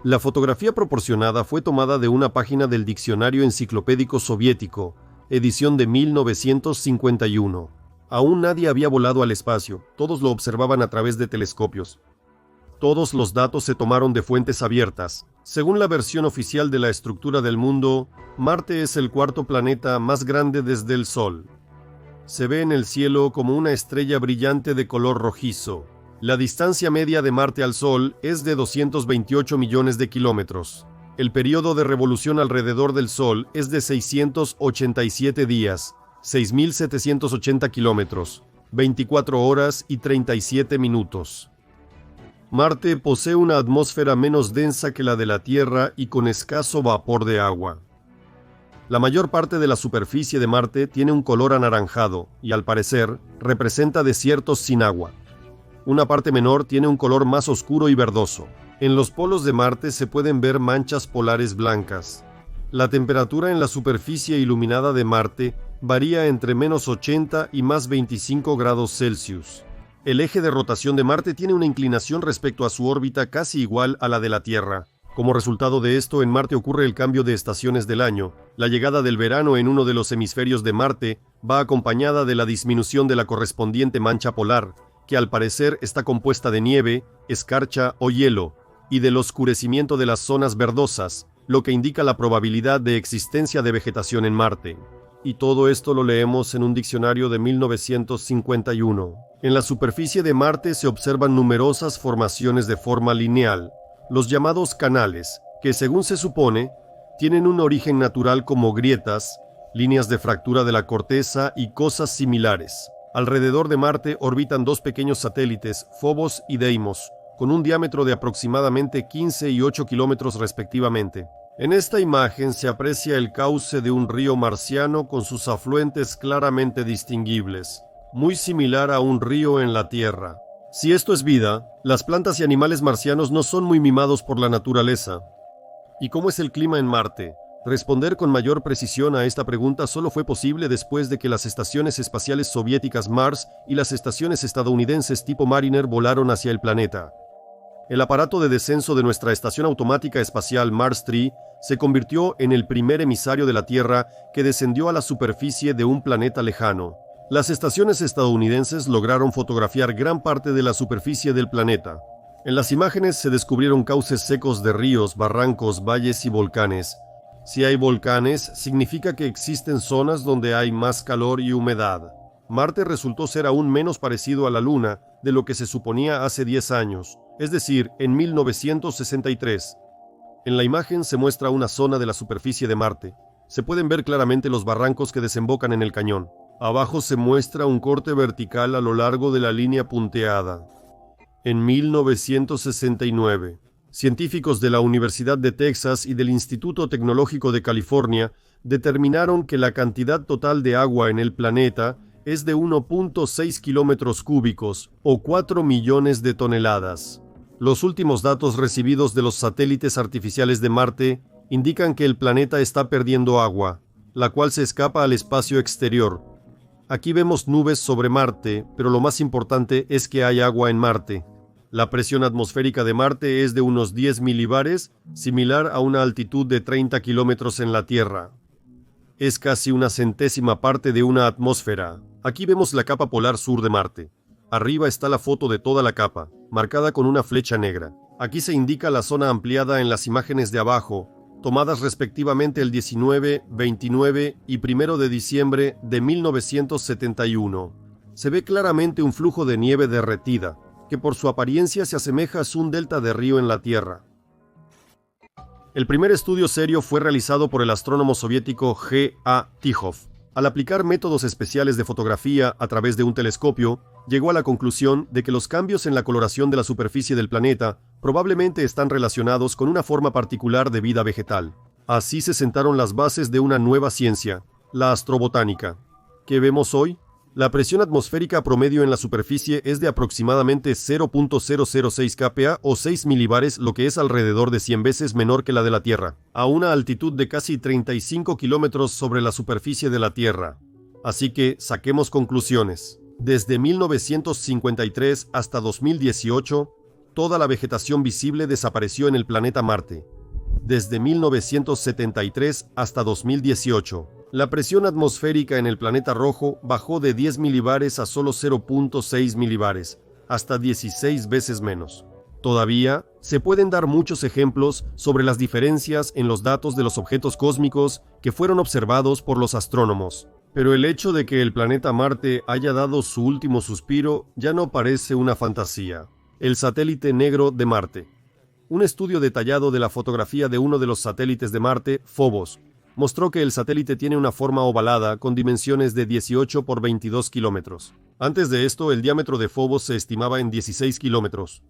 La fotografía proporcionada fue tomada de una página del Diccionario Enciclopédico Soviético, edición de 1951. Aún nadie había volado al espacio, todos lo observaban a través de telescopios. Todos los datos se tomaron de fuentes abiertas. Según la versión oficial de la estructura del mundo, Marte es el cuarto planeta más grande desde el Sol. Se ve en el cielo como una estrella brillante de color rojizo. La distancia media de Marte al Sol es de 228 millones de kilómetros. El periodo de revolución alrededor del Sol es de 687 días, 6.780 kilómetros, 24 horas y 37 minutos. Marte posee una atmósfera menos densa que la de la Tierra y con escaso vapor de agua. La mayor parte de la superficie de Marte tiene un color anaranjado y, al parecer, representa desiertos sin agua. Una parte menor tiene un color más oscuro y verdoso. En los polos de Marte se pueden ver manchas polares blancas. La temperatura en la superficie iluminada de Marte varía entre -80 y +25 grados Celsius. El eje de rotación de Marte tiene una inclinación respecto a su órbita casi igual a la de la Tierra. Como resultado de esto, en Marte ocurre el cambio de estaciones del año. La llegada del verano en uno de los hemisferios de Marte va acompañada de la disminución de la correspondiente mancha polar, que al parecer está compuesta de nieve, escarcha o hielo, y del oscurecimiento de las zonas verdosas, lo que indica la probabilidad de existencia de vegetación en Marte. Y todo esto lo leemos en un diccionario de 1951. En la superficie de Marte se observan numerosas formaciones de forma lineal, los llamados canales, que según se supone, tienen un origen natural como grietas, líneas de fractura de la corteza y cosas similares. Alrededor de Marte orbitan dos pequeños satélites, Phobos y Deimos, con un diámetro de aproximadamente 15 y 8 kilómetros respectivamente. En esta imagen se aprecia el cauce de un río marciano con sus afluentes claramente distinguibles, muy similar a un río en la Tierra. Si esto es vida, las plantas y animales marcianos no son muy mimados por la naturaleza. ¿Y cómo es el clima en Marte? Responder con mayor precisión a esta pregunta solo fue posible después de que las estaciones espaciales soviéticas Mars y las estaciones estadounidenses tipo Mariner volaron hacia el planeta. El aparato de descenso de nuestra estación automática espacial Mars 3 se convirtió en el primer emisario de la Tierra que descendió a la superficie de un planeta lejano. Las estaciones estadounidenses lograron fotografiar gran parte de la superficie del planeta. En las imágenes se descubrieron cauces secos de ríos, barrancos, valles y volcanes. Si hay volcanes, significa que existen zonas donde hay más calor y humedad. Marte resultó ser aún menos parecido a la Luna de lo que se suponía hace 10 años, es decir, en 1963. En la imagen se muestra una zona de la superficie de Marte. Se pueden ver claramente los barrancos que desembocan en el cañón. Abajo se muestra un corte vertical a lo largo de la línea punteada. En 1969, científicos de la Universidad de Texas y del Instituto Tecnológico de California determinaron que la cantidad total de agua en el planeta es de 1.6 kilómetros cúbicos o 4 millones de toneladas. Los últimos datos recibidos de los satélites artificiales de Marte indican que el planeta está perdiendo agua, la cual se escapa al espacio exterior. Aquí vemos nubes sobre Marte, pero lo más importante es que hay agua en Marte. La presión atmosférica de Marte es de unos 10 milibares, similar a una altitud de 30 kilómetros en la Tierra. Es casi una centésima parte de una atmósfera. Aquí vemos la capa polar sur de Marte. Arriba está la foto de toda la capa, marcada con una flecha negra. Aquí se indica la zona ampliada en las imágenes de abajo, tomadas respectivamente el 19, 29 y 1 de diciembre de 1971. Se ve claramente un flujo de nieve derretida, que por su apariencia se asemeja a un delta de río en la Tierra. El primer estudio serio fue realizado por el astrónomo soviético G. A. Tikhov. Al aplicar métodos especiales de fotografía a través de un telescopio, llegó a la conclusión de que los cambios en la coloración de la superficie del planeta probablemente están relacionados con una forma particular de vida vegetal. Así se sentaron las bases de una nueva ciencia, la astrobotánica. ¿Qué vemos hoy? La presión atmosférica promedio en la superficie es de aproximadamente 0.006 kPa o 6 milibares, lo que es alrededor de 100 veces menor que la de la Tierra, a una altitud de casi 35 kilómetros sobre la superficie de la Tierra. Así que saquemos conclusiones. Desde 1953 hasta 2018, toda la vegetación visible desapareció en el planeta Marte. Desde 1973 hasta 2018, la presión atmosférica en el planeta rojo bajó de 10 milibares a solo 0.6 milibares, hasta 16 veces menos. Todavía se pueden dar muchos ejemplos sobre las diferencias en los datos de los objetos cósmicos que fueron observados por los astrónomos. Pero el hecho de que el planeta Marte haya dado su último suspiro ya no parece una fantasía. El satélite negro de Marte. Un estudio detallado de la fotografía de uno de los satélites de Marte, Phobos, mostró que el satélite tiene una forma ovalada con dimensiones de 18 por 22 kilómetros. Antes de esto, el diámetro de Phobos se estimaba en 16 kilómetros.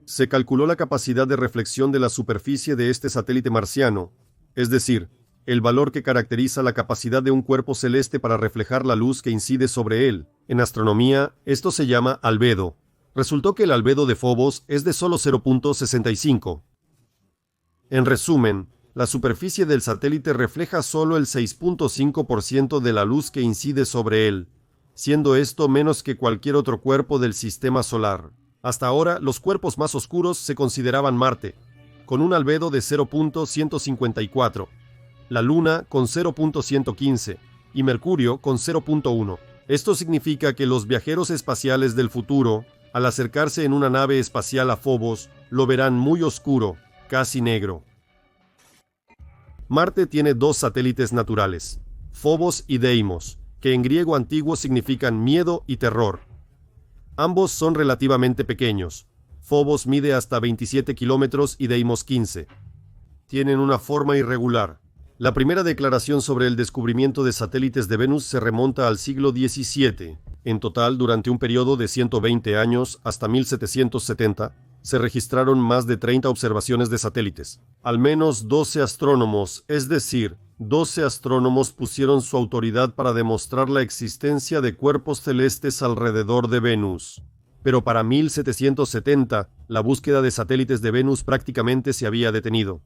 Se calculó la capacidad de reflexión de la superficie de este satélite marciano, es decir, el valor que caracteriza la capacidad de un cuerpo celeste para reflejar la luz que incide sobre él. En astronomía, esto se llama albedo. Resultó que el albedo de Phobos es de solo 0.65. En resumen, la superficie del satélite refleja solo el 6.5% de la luz que incide sobre él, siendo esto menos que cualquier otro cuerpo del sistema solar. Hasta ahora, los cuerpos más oscuros se consideraban Marte, con un albedo de 0.154, la Luna con 0.115 y Mercurio con 0.1. Esto significa que los viajeros espaciales del futuro, al acercarse en una nave espacial a Phobos, lo verán muy oscuro, casi negro. Marte tiene dos satélites naturales, Phobos y Deimos, que en griego antiguo significan miedo y terror. Ambos son relativamente pequeños. Phobos mide hasta 27 kilómetros y Deimos 15. Tienen una forma irregular. La primera declaración sobre el descubrimiento de satélites de Venus se remonta al siglo XVII. En total, durante un periodo de 120 años, hasta 1770, se registraron más de 30 observaciones de satélites. Al menos 12 astrónomos, es decir, 12 astrónomos pusieron su autoridad para demostrar la existencia de cuerpos celestes alrededor de Venus. Pero para 1770, la búsqueda de satélites de Venus prácticamente se había detenido,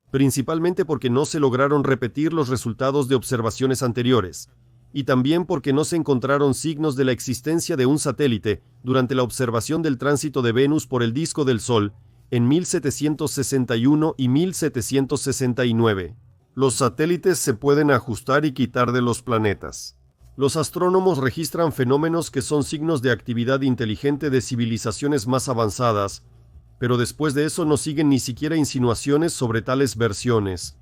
principalmente porque no se lograron repetir los resultados de observaciones anteriores, y también porque no se encontraron signos de la existencia de un satélite durante la observación del tránsito de Venus por el disco del Sol en 1761 y 1769. Los satélites se pueden ajustar y quitar de los planetas. Los astrónomos registran fenómenos que son signos de actividad inteligente de civilizaciones más avanzadas, pero después de eso no siguen ni siquiera insinuaciones sobre tales versiones.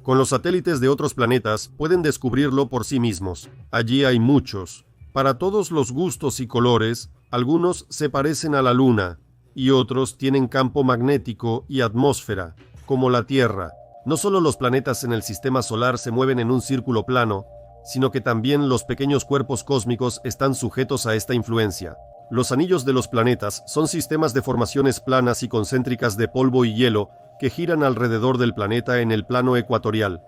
Con los satélites de otros planetas pueden descubrirlo por sí mismos. Allí hay muchos. Para todos los gustos y colores, algunos se parecen a la Luna, y otros tienen campo magnético y atmósfera, como la Tierra. No solo los planetas en el sistema solar se mueven en un círculo plano, sino que también los pequeños cuerpos cósmicos están sujetos a esta influencia. Los anillos de los planetas son sistemas de formaciones planas y concéntricas de polvo y hielo que giran alrededor del planeta en el plano ecuatorial.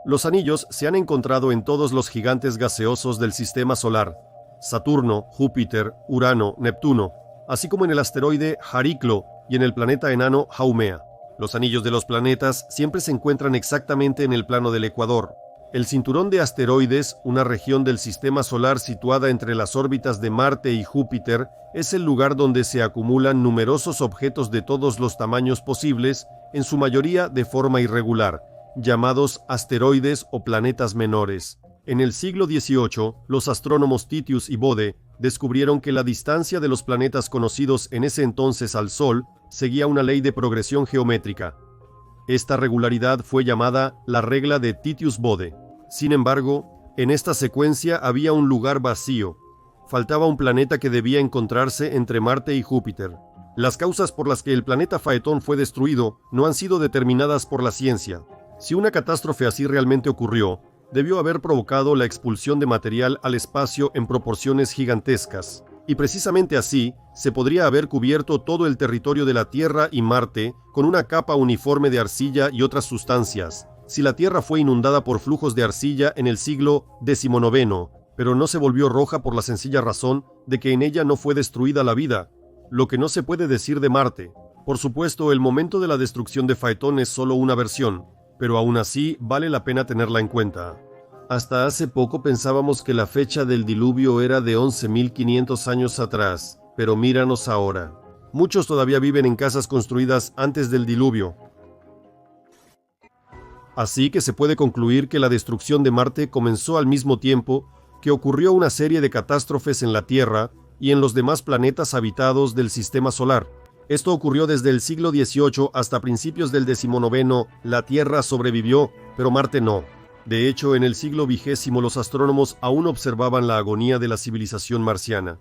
Los anillos se han encontrado en todos los gigantes gaseosos del sistema solar, Saturno, Júpiter, Urano, Neptuno, así como en el asteroide Jariclo y en el planeta enano Haumea. Los anillos de los planetas siempre se encuentran exactamente en el plano del ecuador. El cinturón de asteroides, una región del sistema solar situada entre las órbitas de Marte y Júpiter, es el lugar donde se acumulan numerosos objetos de todos los tamaños posibles, en su mayoría de forma irregular, llamados asteroides o planetas menores. En el siglo XVIII, los astrónomos Titius y Bode descubrieron que la distancia de los planetas conocidos en ese entonces al Sol seguía una ley de progresión geométrica. Esta regularidad fue llamada la regla de Titius-Bode. Sin embargo, en esta secuencia había un lugar vacío. Faltaba un planeta que debía encontrarse entre Marte y Júpiter. Las causas por las que el planeta Faetón fue destruido no han sido determinadas por la ciencia. Si una catástrofe así realmente ocurrió, debió haber provocado la expulsión de material al espacio en proporciones gigantescas. Y precisamente así, se podría haber cubierto todo el territorio de la Tierra y Marte con una capa uniforme de arcilla y otras sustancias. Si la Tierra fue inundada por flujos de arcilla en el siglo XIX, pero no se volvió roja por la sencilla razón de que en ella no fue destruida la vida, lo que no se puede decir de Marte. Por supuesto, el momento de la destrucción de Faetón es solo una versión, pero aún así vale la pena tenerla en cuenta. Hasta hace poco pensábamos que la fecha del diluvio era de 11.500 años atrás, pero míranos ahora. Muchos todavía viven en casas construidas antes del diluvio. Así que se puede concluir que la destrucción de Marte comenzó al mismo tiempo que ocurrió una serie de catástrofes en la Tierra y en los demás planetas habitados del Sistema Solar. Esto ocurrió desde el siglo XVIII hasta principios del XIX. La Tierra sobrevivió, pero Marte no. De hecho, en el siglo XX los astrónomos aún observaban la agonía de la civilización marciana.